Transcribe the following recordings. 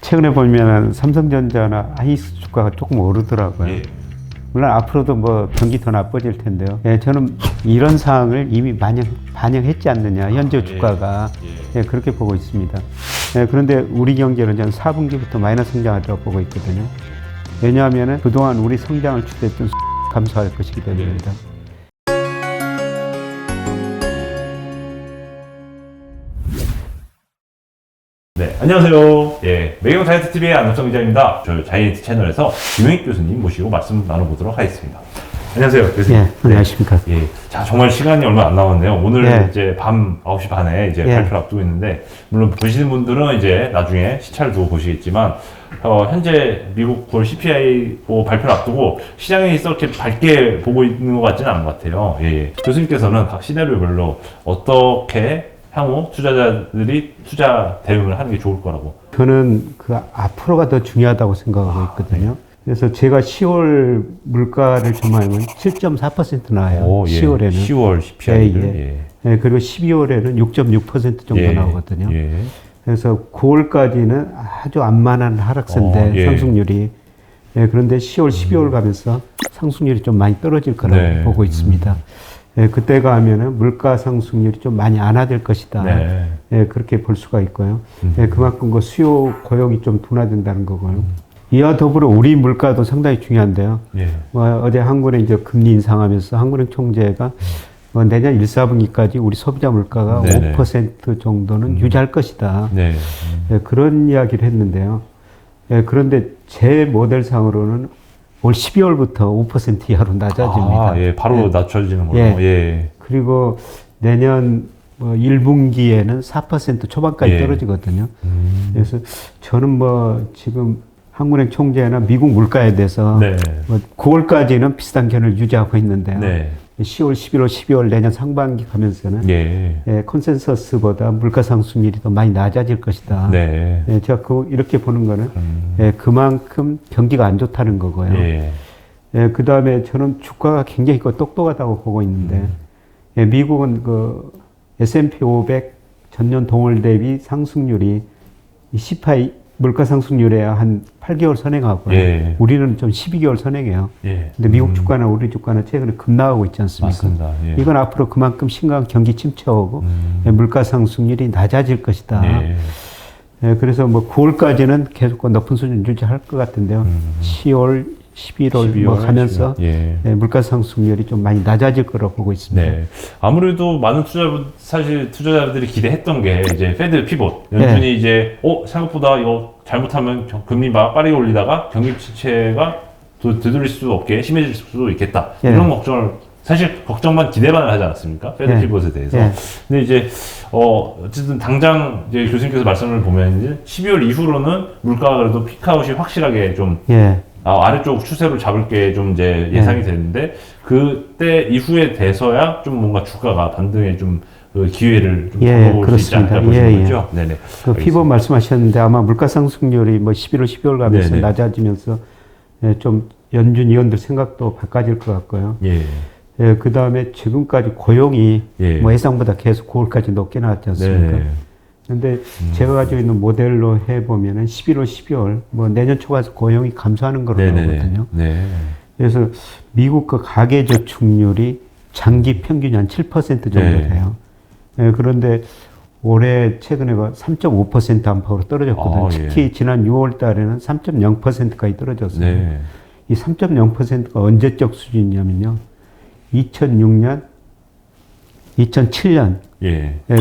최근에 보면 삼성전자나 하이닉스 주가가 조금 오르더라고요. 예. 물론 앞으로도 뭐 경기 더 나빠질 텐데요. 예, 저는 이런 사항을 이미 반영했지 않느냐, 현재 주가가. 예, 그렇게 보고 있습니다. 예, 그런데 우리 경제는 저는 4분기부터 마이너스 성장하리라고 보고 있거든요. 왜냐하면 그동안 우리 성장을 추대했던 감소할 것이기 때문입니다. 네, 안녕하세요. 예, 매경 다이어트 TV의 안덕성 기자입니다. 저희 자이언트 채널에서 김영익 교수님 모시고 말씀 나눠보도록 하겠습니다. 안녕하세요, 교수님. 예, 안녕하십니까. 예, 자, 정말 시간이 얼마 안 남았네요. 오늘 예. 이제 밤 9시 반에 이제 예. 발표를 앞두고 있는데, 물론 보시는 분들은 이제 나중에 시차를 두고 보시겠지만, 현재 미국 9월 CPI 발표를 앞두고 시장이 이렇게 밝게 보고 있는 것 같지는 않은 것 같아요. 예. 교수님께서는 각 시나리오별로 어떻게 향후 투자자들이 투자 대응을 하는 게 좋을 거라고? 저는 그 앞으로가 더 중요하다고 생각하고 있거든요. 그래서 제가 10월 물가를 전망하면 7.4% 나와요. 예. 10월에는. 10월 CPI를. 예. 예, 그리고 12월에는 6.6% 정도 나오거든요. 예. 그래서 9월까지는 아주 안만한 하락세인데 예. 상승률이. 예, 그런데 10월, 12월 가면서 상승률이 좀 많이 떨어질 거라고 네. 보고 있습니다. 예, 그때가 하면은 물가 상승률이 좀 많이 안화될 것이다. 네. 예, 그렇게 볼 수가 있고요. 예, 그만큼 그 수요 고용이 좀 둔화된다는 거고요. 이와 더불어 우리 물가도 상당히 중요한데요. 예. 어제 한국은행 이제 금리 인상하면서 한국은행 총재가 내년 1, 4분기까지 우리 소비자 물가가 네네. 5% 정도는 유지할 것이다. 네. 예, 그런 이야기를 했는데요. 예, 그런데 제 모델상으로는 올 12월부터 5% 이하로 낮아집니다. 아, 예. 바로 예. 낮춰지는 걸로. 예. 예. 그리고 내년 1분기에는 4% 초반까지 예. 떨어지거든요. 그래서 저는 지금 한국은행 총재나 미국 물가에 대해서 네. 9월까지는 비슷한 견을 유지하고 있는데요. 네. 10월, 11월, 12월 내년 상반기 가면서는 예. 컨센서스보다 물가 상승률이 더 많이 낮아질 것이다. 네. 예, 제가 이렇게 보는 거는 그만큼 경기가 안 좋다는 거고요. 예. 그 다음에 저는 주가가 굉장히 똑똑하다고 보고 있는데 미국은 그 S&P 500 전년 동월 대비 상승률이 CPI 물가 상승률에 한 8개월 선행하고요. 예. 우리는 좀 12개월 선행해요. 예. 근데 미국 주가나 우리 주가는 최근에 급락하고 있지 않습니까? 맞습니다. 예. 이건 앞으로 그만큼 심각한 경기 침체가 오고 물가 상승률이 낮아질 것이다. 예. 그래서 9월까지는 계속 높은 수준 유지할 것 같은데요. 10월, 11월 가면서 예. 물가 상승률이 좀 많이 낮아질 거라고 보고 있습니다. 네. 아무래도 많은 투자자들이 기대했던 게 이제 페드 피봇. 연준이 이제, 생각보다 이거 잘못하면 금리 막 빠르게 올리다가 경기 침체가 되돌릴 수 없게 심해질 수도 있겠다. 이런 걱정을, 사실 걱정만 기대만 하지 않았습니까? 페드 피봇에 대해서. 근데 이제, 어쨌든 당장 이제 교수님께서 말씀을 보면 이제 12월 이후로는 물가가 그래도 피크아웃이 확실하게 좀 아래쪽 추세로 잡을 게 좀 이제 예상이 되는데 그때 이후에 돼서야 좀 뭔가 주가가 반등에 좀 그 기회를 좀 잡아볼 수 있지 않을까 보시는 거죠? 네네. 그 피봇 말씀하셨는데 아마 물가 상승률이 11월, 12월 가면서 네네. 낮아지면서 좀 연준 위원들 생각도 바꿔질 것 같고요. 예. 그 다음에 지금까지 고용이 예상보다 계속 9월까지 높게 나왔지 않습니까? 네. 근데 제가 가지고 있는 모델로 해보면은 11월, 12월, 내년 초가 고용이 감소하는 거로 나오거든요. 네. 그래서 미국 그 가계저축률이 장기 평균이 한 7% 정도 돼요. 그런데 올해 최근에 3.5% 안팎으로 떨어졌거든요. 특히 지난 6월 달에는 3.0%까지 떨어졌어요. 이 3.0%가 언제적 수준이냐면요. 2006년, 2007년,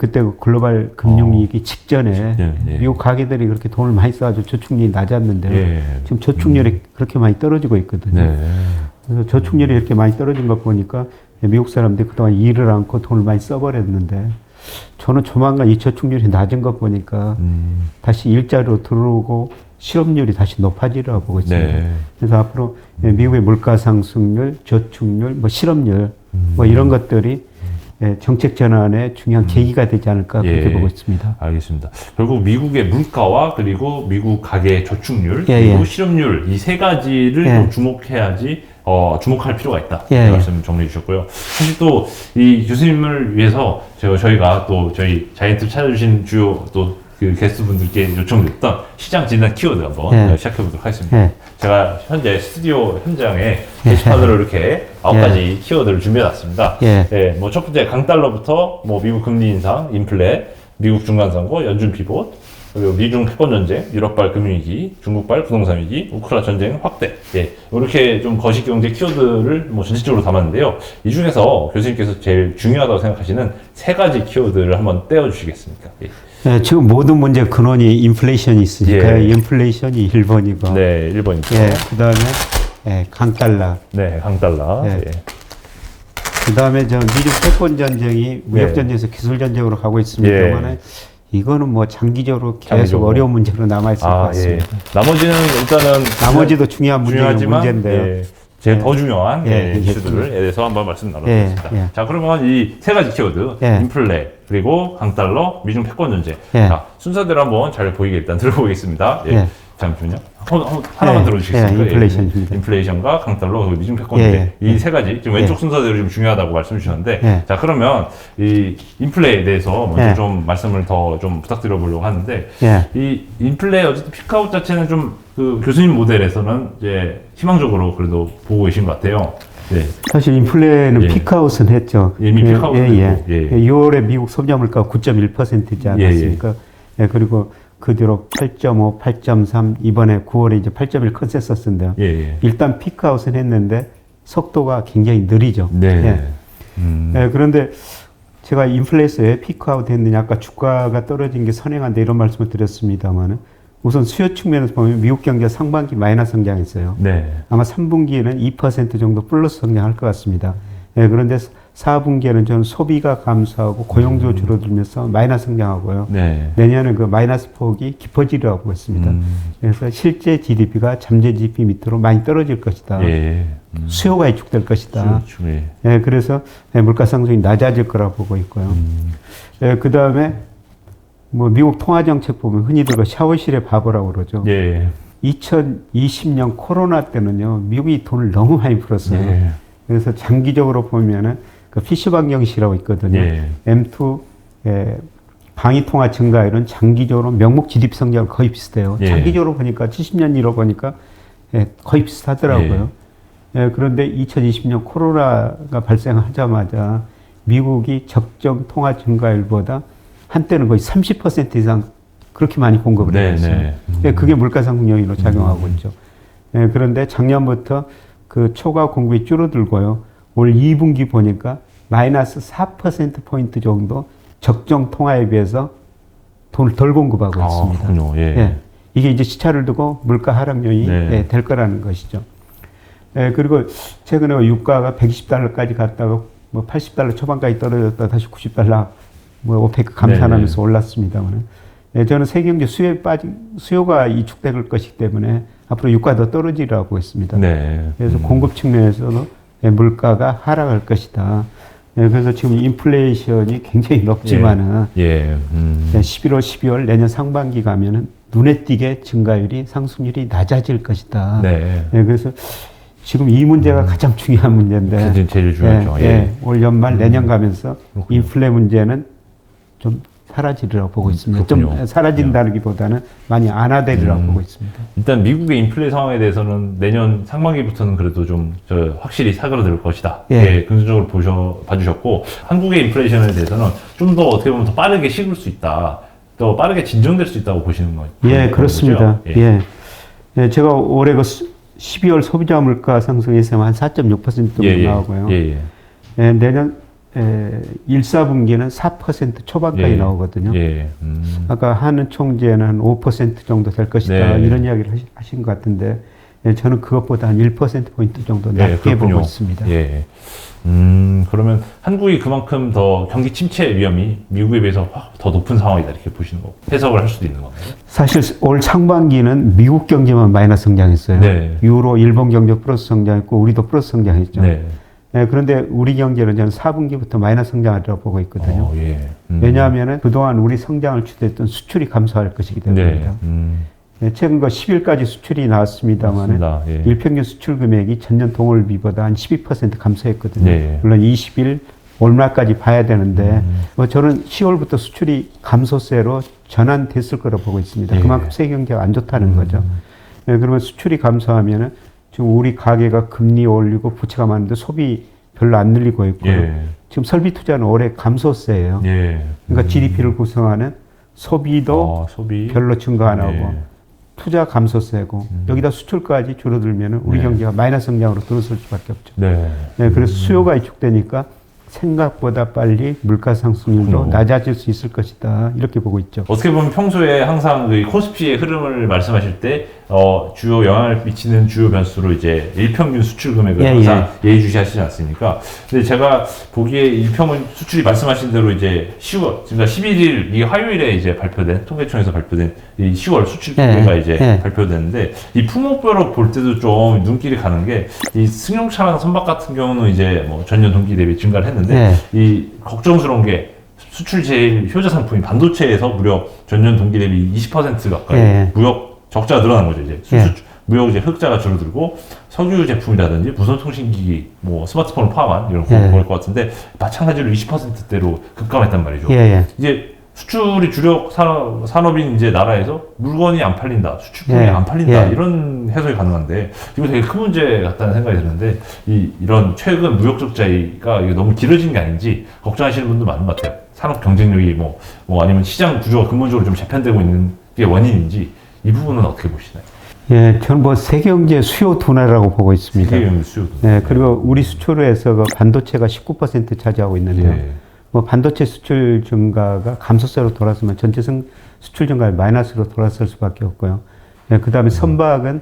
그때 그 글로벌 금융위기 직전에 미국 가계들이 그렇게 돈을 많이 써가지고 저축률이 낮았는데 지금 저축률이 그렇게 많이 떨어지고 있거든요. 그래서 저축률이 이렇게 많이 떨어진 거 보니까 미국 사람들이 그동안 일을 않고 돈을 많이 써버렸는데 저는 조만간 이 저축률이 낮은 거 보니까 다시 일자리로 들어오고 실업률이 다시 높아지리라고 보고 있습니다. 그래서 앞으로 미국의 물가 상승률, 저축률, 실업률 이런 것들이 정책 전환의 중요한 계기가 되지 않을까 그렇게 보고 있습니다. 알겠습니다. 결국 미국의 물가와 그리고 미국 가계 저축률 그리고 실업률 이 세 가지를 좀 주목해야지 주목할 필요가 있다. 말씀 정리해 주셨고요. 사실 또 이 교수님을 위해서 저희가 또 저희 자이언트 찾아주신 주요 또 그 게스트분들께 요청드렸던 시장 진단 키워드 한번 시작해보도록 하겠습니다. 제가 현재 스튜디오 현장에 게시판으로 이렇게 9가지 키워드를 준비해놨습니다. 뭐 첫 번째 강달러부터 뭐 미국 금리 인상, 인플레, 미국 중간선거, 연준 피봇, 그리고 미중 패권 전쟁, 유럽발 금융위기, 중국발 부동산 위기, 우크라 전쟁 확대. 이렇게 좀 거시 경제 키워드를 뭐 전체적으로 담았는데요. 이 중에서 교수님께서 제일 중요하다고 생각하시는 3가지 키워드를 한번 떼어주시겠습니까? 지금 모든 문제 근원이 인플레이션이 있으니까 인플레이션이 1번이고. 네, 1번이죠. 그 다음에 강달러. 네, 강달러. 그 다음에 미중 패권 전쟁이 무역 전쟁에서 기술 전쟁으로 가고 있습니다만. 이거는 뭐 장기적으로 계속 어려운 문제로 남아있을 것 같습니다. 나머지는 일단은 나머지도 중요한 문제인데요. 제일 더 중요한 이슈들에 대해서 한번 말씀 나눠보겠습니다. 자, 그러면 이 3가지 키워드, 인플레, 그리고 강달러, 미중 패권 전쟁. 자, 순서대로 한번 잘 보이게 일단 들어보겠습니다. 잠시만요. 하나만 들어주시겠습니까? 인플레이션입니다. 인플레이션과 강달러, 그리고 미중 패권 전쟁. 이 3가지, 지금 왼쪽 순서대로 좀 중요하다고 말씀 주셨는데, 자, 그러면 이 인플레에 대해서 먼저 좀 말씀을 더 좀 부탁드려 보려고 하는데, 이 인플레 어쨌든 피크아웃 자체는 좀 그 교수님 모델에서는 이제 희망적으로 그래도 보고 계신 것 같아요. 사실 인플레는 피크아웃은 했죠. 이미 피크아웃은 했고. 6월에 미국 소비자 물가가 9.1%지 않았습니까? 그리고 그 뒤로 8.5, 8.3, 이번에 9월에 이제 8.1 컨센서스인데요. 일단 피크아웃은 했는데 속도가 굉장히 느리죠. 그런데 제가 인플레에서 왜 피크아웃 했느냐, 아까 주가가 떨어진 게 선행한데 이런 말씀을 드렸습니다만은 우선 수요 측면에서 보면 미국 경제 상반기 마이너스 성장했어요. 아마 3분기에는 2% 정도 플러스 성장할 것 같습니다. 그런데 4분기에는 전 소비가 감소하고 고용도 줄어들면서 마이너스 성장하고요. 내년은 그 마이너스 폭이 깊어지리라고 보고 있습니다. 그래서 실제 GDP가 잠재 GDP 밑으로 많이 떨어질 것이다. 수요가 위축될 것이다. 그래서 물가 상승이 낮아질 거라고 보고 있고요. 그 다음에 뭐 미국 통화 정책 보면 흔히들 샤워실의 바보라고 그러죠. 2020년 코로나 때는요, 미국이 돈을 너무 많이 풀었어요. 그래서 장기적으로 보면은 그 피시방정식이라고 있거든요. M2 방위 통화 증가율은 장기적으로 명목 GDP 성장을 거의 비슷해요. 장기적으로 보니까 70년 이로 보니까 거의 비슷하더라고요. 그런데 2020년 코로나가 발생하자마자 미국이 적정 통화 증가율보다 한때는 거의 30% 이상 그렇게 많이 공급을 했어요. 그게 물가상승 요인으로 작용하고 있죠. 그런데 작년부터 그 초과 공급이 줄어들고요. 올 2분기 보니까 마이너스 4%포인트 정도 적정 통화에 비해서 돈을 덜 공급하고 있습니다. 이게 이제 시차를 두고 물가 하락 요인이 될 거라는 것이죠. 그리고 최근에 유가가 120달러까지 갔다가 뭐 80달러 초반까지 떨어졌다 다시 90달러 뭐 오페크 감산하면서 올랐습니다만, 저는 세계 경제 수요가 위축될 것이기 때문에 앞으로 유가 더 떨어지리라고 보고 있습니다. 그래서 공급 측면에서도 물가가 하락할 것이다. 그래서 지금 인플레이션이 굉장히 높지만은 11월, 12월 내년 상반기 가면은 눈에 띄게 증가율이 상승률이 낮아질 것이다. 그래서 지금 이 문제가 가장 중요한 문제인데, 제일 중요하죠. 올 연말 내년 가면서 인플레 문제는 좀 사라지리라고 보고 있습니다. 좀 사라진다기보다는 많이 완화되리라고 보고 있습니다. 일단 미국의 인플레 상황에 대해서는 내년 상반기부터는 그래도 좀 확실히 사그라들 것이다. 긍정적으로 봐주셨고, 한국의 인플레이션에 대해서는 좀 더 어떻게 보면 더 빠르게 식을 수 있다, 더 빠르게 진정될 수 있다고 보시는 거예요? 그렇습니다. 제가 올해 그 12월 소비자 물가 상승 예상 한 4.6% 정도 나오고요. 내년 1, 4분기는 4% 초반까지 나오거든요. 아까 하는 총재는 한 5% 정도 될 것이다, 이런 이야기를 하신 것 같은데, 저는 그것보다 한 1%포인트 정도 낮게 보고 있습니다. 그러면 한국이 그만큼 더 경기 침체 위험이 미국에 비해서 더 높은 상황이다, 이렇게 보시는 거고 해석을 할 수도 있는 건가요? 사실 올 상반기는 미국 경제만 마이너스 성장했어요. 유로, 일본 경제 플러스 성장했고 우리도 플러스 성장했죠. 그런데 우리 경제는 저는 4분기부터 마이너스 성장하리라고 보고 있거든요. 왜냐하면 그동안 우리 성장을 주도했던 수출이 감소할 것이기 때문입니다. 최근 10일까지 수출이 나왔습니다만 일평균 수출 금액이 전년 동월비보다 한 12% 감소했거든요. 물론 20일 올마까지 봐야 되는데 뭐 저는 10월부터 수출이 감소세로 전환됐을 거라고 보고 있습니다. 예. 그만큼 세계 경제가 안 좋다는 거죠. 예, 그러면 수출이 감소하면은 지금 우리 가계가 금리 올리고 부채가 많은데 소비 별로 안 늘리고 있고요. 예. 지금 설비 투자는 올해 감소세예요. 예. 그러니까 GDP를 구성하는 소비도 소비 별로 증가 안 하고 예. 투자 감소세고 여기다 수출까지 줄어들면 우리 네. 경제가 마이너스 성장으로 들어설 수밖에 없죠. 네. 네, 그래서 수요가 위축되니까 생각보다 빨리 물가 상승률도 그렇군요. 낮아질 수 있을 것이다. 이렇게 보고 있죠. 어떻게 보면 평소에 항상 그 코스피의 흐름을 말씀하실 때 주요 영향을 미치는 주요 변수로 이제 일평균 수출 금액을 예, 항상 예의주시하시지 않습니까? 근데 제가 보기에 일평균 수출이 말씀하신 대로 이제 10월, 지금 11일 이 화요일에 이제 발표된 통계청에서 발표된 이 10월 수출 통계가 이제 발표되는데 이 품목별로 볼 때도 좀 눈길이 가는 게 이 승용차랑 선박 같은 경우는 이제 뭐 전년 동기 대비 증가를 했는데 이 걱정스러운 게 수출 제일 효자 상품인 반도체에서 무려 전년 동기 대비 20% 가까이 무역 적자가 늘어난 거죠. 이제 무역 이제 흑자가 줄어들고 석유 제품이라든지 무선통신기기, 뭐 스마트폰을 포함한 이런 거 보일 것 같은데 마찬가지로 20%대로 급감했단 말이죠. 이제 수출이 주력 산업인 이제 나라에서 물건이 안 팔린다, 수출품이 안 팔린다 이런 해석이 가능한데 이거 되게 큰 문제 같다는 생각이 드는데 이런 최근 무역 적자가 이게 너무 길어진 게 아닌지 걱정하시는 분도 많은 것 같아요. 산업 경쟁력이 뭐 아니면 시장 구조가 근본적으로 좀 재편되고 있는 게 원인인지 이 부분은 어떻게 보시나요? 예, 저는 뭐 세계 경제 수요 둔화라고 보고 있습니다. 세계 경제 수요 둔화. 네, 그리고 우리 수출을 해서 그 반도체가 19% 차지하고 있는데요. 뭐 반도체 수출 증가가 감소세로 돌아서면 전체 수출 증가가 마이너스로 돌아설 수밖에 없고요. 네, 그 다음에 선박은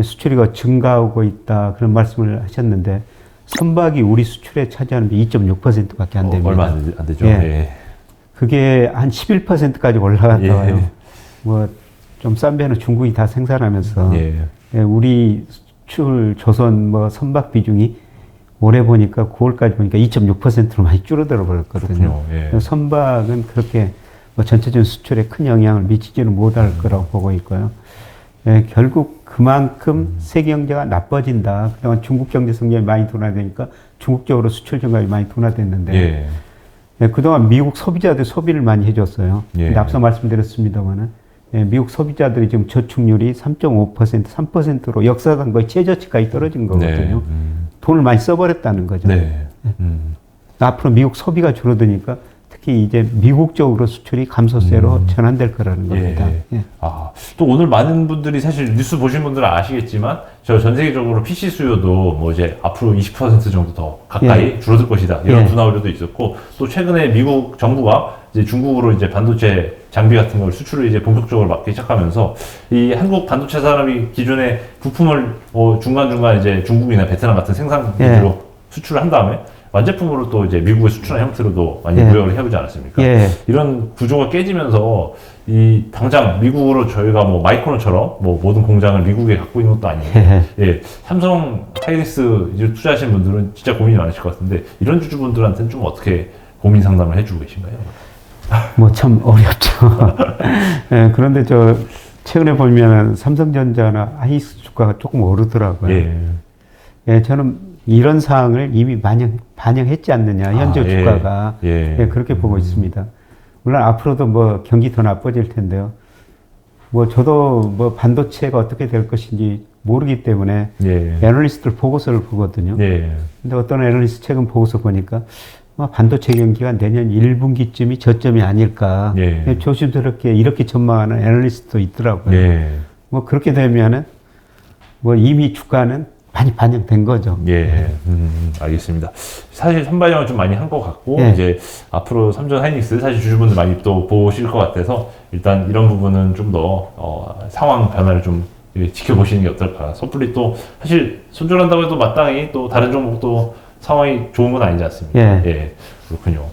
수출이 증가하고 있다 그런 말씀을 하셨는데 선박이 우리 수출에 차지하는 게 2.6%밖에 안 됩니다. 얼마 안 되죠. 그게 한 11%까지 올라갔다가요. 뭐 좀 싼 배는 중국이 다 생산하면서 우리 수출 조선 뭐 선박 비중이 올해 보니까 9월까지 보니까 2.6%로 많이 줄어들어 버렸거든요. 선박은 그렇게 뭐 전체적인 수출에 큰 영향을 미치지는 못할 거라고 보고 있고요. 결국 그만큼 세계 경제가 나빠진다. 그동안 중국 경제 성장이 많이 둔화되니까 중국적으로 수출 증가가 많이 둔화됐는데 그동안 미국 소비자들 소비를 많이 해줬어요. 근데 앞서 말씀드렸습니다만은 미국 소비자들이 지금 저축률이 3.5%, 3%로 역사상 거의 최저치까지 떨어진 거거든요. 돈을 많이 써버렸다는 거죠. 앞으로 미국 소비가 줄어드니까 특히 이제 미국 쪽으로 수출이 감소세로 전환될 거라는 겁니다. 또 오늘 많은 분들이 사실 뉴스 보신 분들은 아시겠지만 저 전 세계적으로 PC 수요도 뭐 이제 앞으로 20% 정도 더 가까이 줄어들 것이다 이런 둔화 우려도 있었고 또 최근에 미국 정부가 이제 중국으로 이제 반도체 장비 같은 걸 수출을 이제 본격적으로 막기 시작하면서 이 한국 반도체 산업이 기존에 부품을 중간중간 이제 중국이나 베트남 같은 생산 기지로 수출을 한 다음에 완제품으로 또 이제 미국에 수출한 형태로도 많이 무역을 해오지 않았습니까? 이런 구조가 깨지면서 이 당장 미국으로 저희가 뭐 마이크론처럼 뭐 모든 공장을 미국에 갖고 있는 것도 아니고 삼성 하이닉스 이제 투자하시는 분들은 진짜 고민이 많으실 것 같은데 이런 주주분들한테는 좀 어떻게 고민 상담을 해주고 계신가요? 뭐 참 어렵죠. 그런데 최근에 보면 삼성전자나 하이닉스 주가가 조금 오르더라고요. 저는 이런 사항을 이미 반영했지 않느냐, 현재 주가가. 그렇게 보고 있습니다. 물론 앞으로도 뭐 경기 더 나빠질 텐데요. 뭐 저도 뭐 반도체가 어떻게 될 것인지 모르기 때문에 애널리스트들 보고서를 보거든요. 근데 어떤 애널리스트 최근 보고서 보니까 반도체 경기가 내년 1분기쯤이 저점이 아닐까. 조심스럽게 이렇게 전망하는 애널리스트도 있더라고요. 뭐 그렇게 되면은 뭐 이미 주가는 많이 반영된 거죠. 알겠습니다. 사실 선반영을 좀 많이 한 것 같고 이제 앞으로 삼성 하이닉스 사실 주주분들 많이 또 보실 것 같아서 일단 이런 부분은 좀 더 상황 변화를 좀 지켜보시는 게 어떨까. 섣불리 또 사실 손절한다고 해도 마땅히 또 다른 종목도 상황이 좋은 건 아니지 않습니까? 그렇군요.